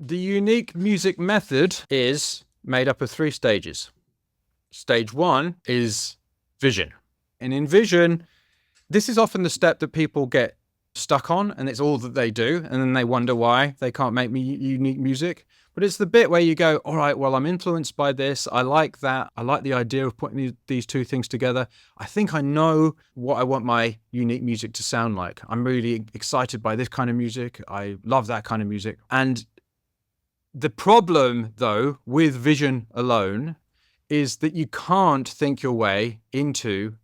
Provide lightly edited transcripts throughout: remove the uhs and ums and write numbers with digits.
The unique music method is made up of 3 stages. Stage 1 is vision. And in vision, this is often the step that people get stuck on, and it's all that they do, and then they wonder why they can't make unique music. But it's the bit where you go, all right, well, I'm influenced by this. I like that. I like the idea of putting these 2 things together. I think I know what I want my unique music to sound like. I'm really excited by this kind of music. I love that kind of music. And the problem, though, with vision alone is that you can't think your way into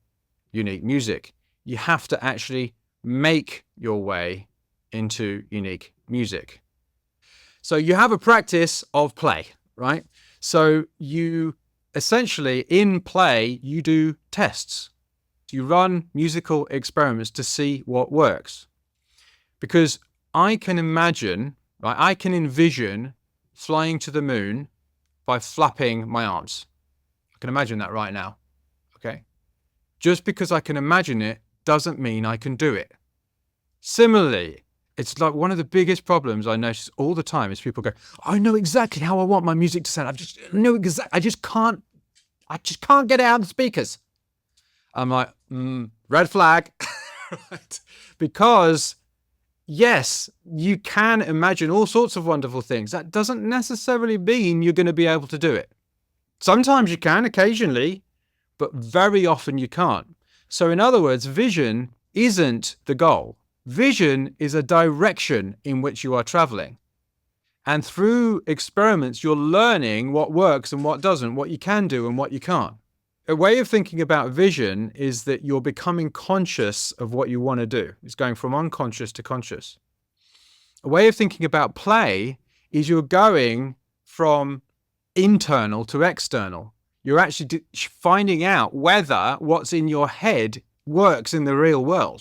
unique music. You have to actually make your way into unique music. So you have a practice of play, right? So you essentially, in play, you do tests. You run musical experiments to see what works. Because I can imagine, right, I can envision flying to the moon by flapping my arms. I can imagine that right now, okay? Just because I can imagine it doesn't mean I can do it. Similarly, it's like one of the biggest problems I notice all the time is people go, I know exactly how I want my music to sound. I just can't get it out of the speakers. I'm like, red flag. Right? Because yes, you can imagine all sorts of wonderful things. That doesn't necessarily mean you're going to be able to do it. Sometimes you can, occasionally, but very often you can't. So in other words, vision isn't the goal. Vision is a direction in which you are traveling. And through experiments, you're learning what works and what doesn't, what you can do and what you can't. A way of thinking about vision is that you're becoming conscious of what you want to do. It's going from unconscious to conscious. A way of thinking about play is you're going from internal to external. You're actually finding out whether what's in your head works in the real world.